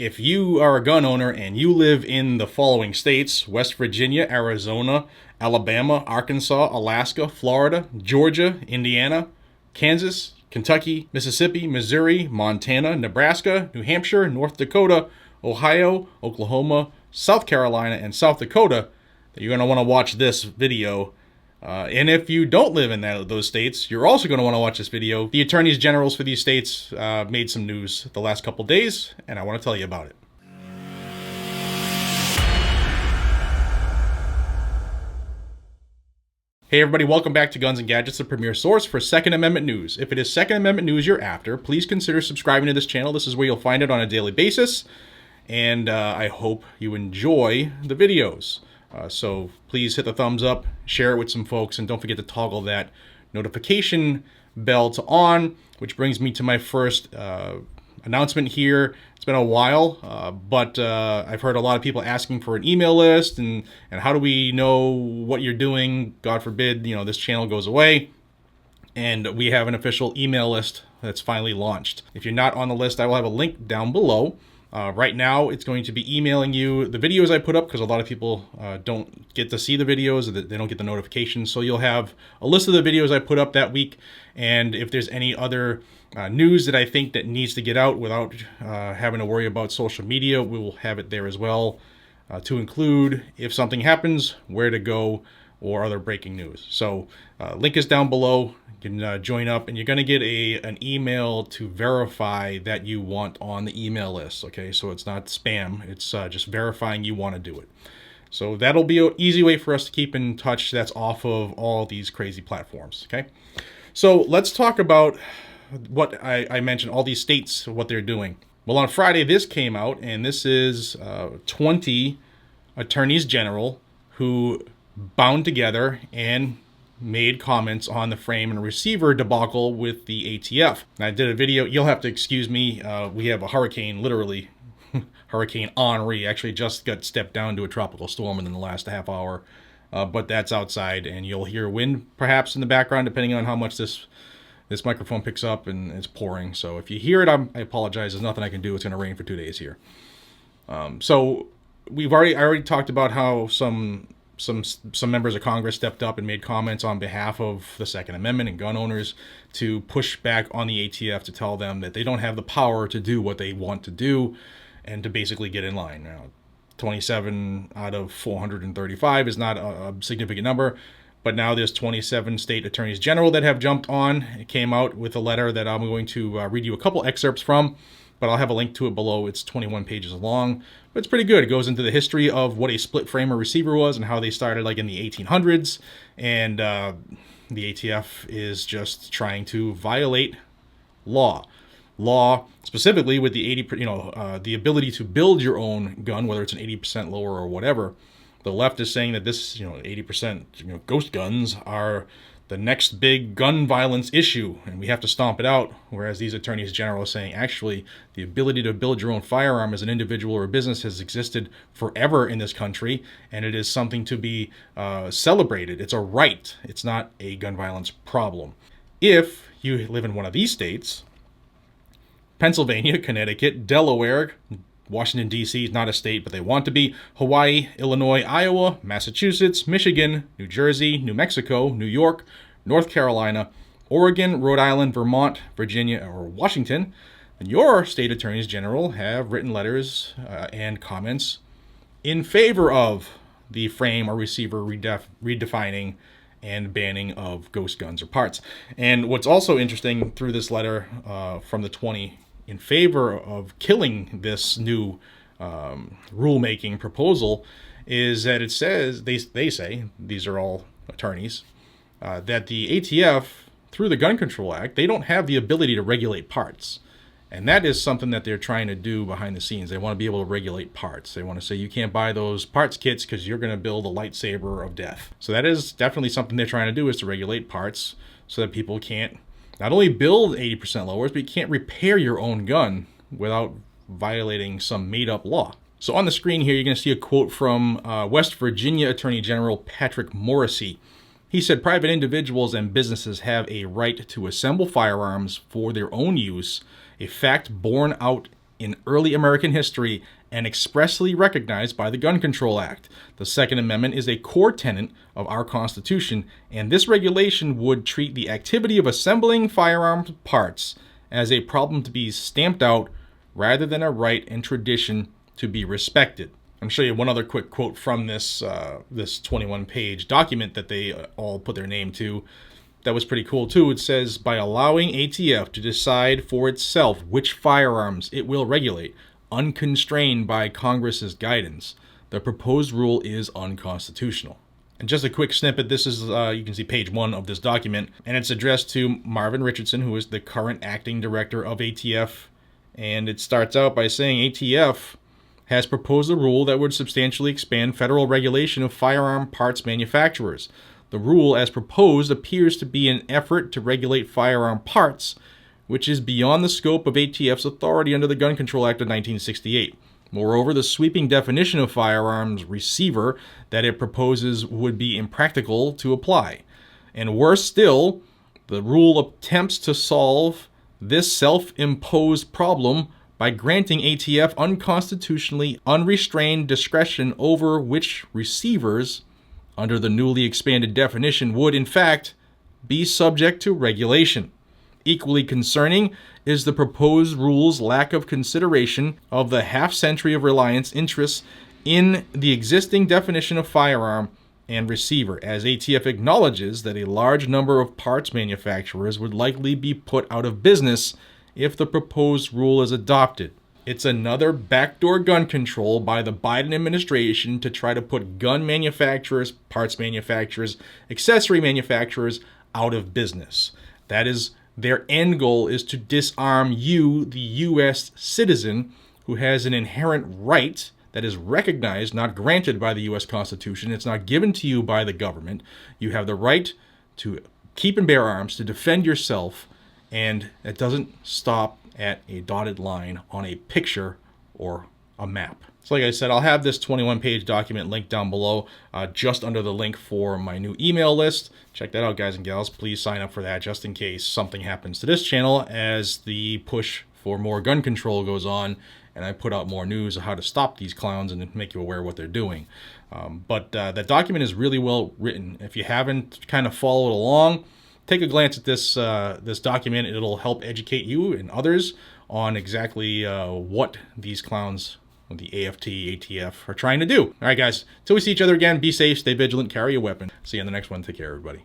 If you are a gun owner and you live in the following states: West Virginia, Arizona, Alabama, Arkansas, Alaska, Florida, Georgia, Indiana, Kansas, Kentucky, Mississippi, Missouri, Montana, Nebraska, New Hampshire, North Dakota, Ohio, Oklahoma, South Carolina, and South Dakota, you're going to want to watch this video. And if you don't live in those states, you're also going to want to watch this video. The attorneys generals for these states made some news the last couple days, and I want to tell you about it. Hey everybody, welcome back to Guns and Gadgets, the premier source for Second Amendment news. If it is Second Amendment news you're after, please consider subscribing to this channel. This is where you'll find it on a daily basis, and I hope you enjoy the videos. So please hit the thumbs up, share it with some folks, and don't forget to toggle that notification bell to on, which brings me to my first announcement here. It's been a while, but I've heard a lot of people asking for an email list, and how do we know what you're doing? God forbid, this channel goes away. And we have an official email list that's finally launched. If you're not on the list, I will have a link down below. Right now, it's going to be emailing you the videos I put up, because a lot of people don't get to see the videos, or they don't get the notifications. So you'll have a list of the videos I put up that week, and if there's any other news that I think that needs to get out without having to worry about social media, we will have it there as well, to include if something happens, where to go, or other breaking news. So link is down below. You can join up, and you're going to get an email to verify that you want on the email list. Okay, so it's not spam. It's just verifying you want to do it. So that'll be an easy way for us to keep in touch. That's off of all these crazy platforms. Okay, so let's talk about what I mentioned, all these states, what they're doing. Well, on Friday, this came out, and this is 20 attorneys general who bound together and made comments on the frame and receiver debacle with the ATF. And I did a video. You'll have to excuse me. We have a hurricane, literally, Hurricane Henri, actually just got stepped down to a tropical storm in the last half hour. But that's outside, and you'll hear wind perhaps in the background, depending on how much this microphone picks up, and it's pouring. So if you hear it, I apologize. There's nothing I can do. It's going to rain for 2 days here. So I already talked about how some members of Congress stepped up and made comments on behalf of the Second Amendment and gun owners to push back on the ATF, to tell them that they don't have the power to do what they want to do, and to basically get in line. Now, 27 out of 435 is not a significant number, but now there's 27 state attorneys general that have jumped on. It came out with a letter that I'm going to read you a couple excerpts from, but I'll have a link to it below. It's 21 pages long, but it's pretty good. It goes into the history of what a split frame or receiver was and how they started like in the 1800s. And the ATF is just trying to violate law specifically with the the ability to build your own gun, whether it's an 80% lower or whatever. The left is saying that this 80% ghost guns are the next big gun violence issue, and we have to stomp it out, whereas these attorneys general are saying, actually, the ability to build your own firearm as an individual or a business has existed forever in this country, and it is something to be celebrated. It's a right. It's not a gun violence problem. If you live in one of these states, Pennsylvania, Connecticut, Delaware, Washington, D.C. is not a state, but they want to be, Hawaii, Illinois, Iowa, Massachusetts, Michigan, New Jersey, New Mexico, New York, North Carolina, Oregon, Rhode Island, Vermont, Virginia, or Washington, then your state attorneys general have written letters and comments in favor of the frame or receiver redefining and banning of ghost guns or parts. And what's also interesting through this letter from the 20 in favor of killing this new rulemaking proposal is that it says, they say, these are all attorneys, that the ATF, through the Gun Control Act, they don't have the ability to regulate parts. And that is something that they're trying to do behind the scenes. They want to be able to regulate parts. They want to say you can't buy those parts kits because you're going to build a lightsaber of death. So that is definitely something they're trying to do, is to regulate parts so that people can't not only build 80% lowers, but you can't repair your own gun without violating some made-up law. So on the screen here, you're going to see a quote from West Virginia Attorney General Patrick Morrisey. He said, "Private individuals and businesses have a right to assemble firearms for their own use, a fact borne out in early American history and expressly recognized by the Gun Control Act. The Second Amendment is a core tenet of our Constitution, and this regulation would treat the activity of assembling firearms parts as a problem to be stamped out rather than a right and tradition to be respected. I'm going to show you one other quick quote from this 21-page document that they all put their name to. That was pretty cool too. It says, by allowing ATF to decide for itself which firearms it will regulate, unconstrained by Congress's guidance, the proposed rule is unconstitutional. And just a quick snippet, this is, you can see page 1 of this document, and it's addressed to Marvin Richardson, who is the current acting director of ATF. And it starts out by saying ATF has proposed a rule that would substantially expand federal regulation of firearm parts manufacturers. The rule, as proposed, appears to be an effort to regulate firearm parts, which is beyond the scope of ATF's authority under the Gun Control Act of 1968. Moreover, the sweeping definition of firearms receiver that it proposes would be impractical to apply. And worse still, the rule attempts to solve this self-imposed problem by granting ATF unconstitutionally unrestrained discretion over which receivers, under the newly expanded definition, would in fact be subject to regulation. Equally concerning is the proposed rule's lack of consideration of the half-century of reliance interests in the existing definition of firearm and receiver, as ATF acknowledges that a large number of parts manufacturers would likely be put out of business if the proposed rule is adopted. It's another backdoor gun control by the Biden administration to try to put gun manufacturers, parts manufacturers, accessory manufacturers out of business. That is, their end goal is to disarm you, the U.S. citizen, who has an inherent right that is recognized, not granted by the U.S. Constitution. It's not given to you by the government. You have the right to keep and bear arms, to defend yourself, and it doesn't stop at a dotted line on a picture or a map. So like I said, I'll have this 21-page document linked down below, just under the link for my new email list. Check that out, guys and gals. Please sign up for that just in case something happens to this channel as the push for more gun control goes on, and I put out more news of how to stop these clowns and make you aware of what they're doing. But that document is really well written. If you haven't kind of followed along, take a glance at this this document. It'll help educate you and others on exactly what these clowns, the AFT, ATF, are trying to do. All right, guys. Till we see each other again, be safe, stay vigilant, carry a weapon. See you on the next one. Take care, everybody.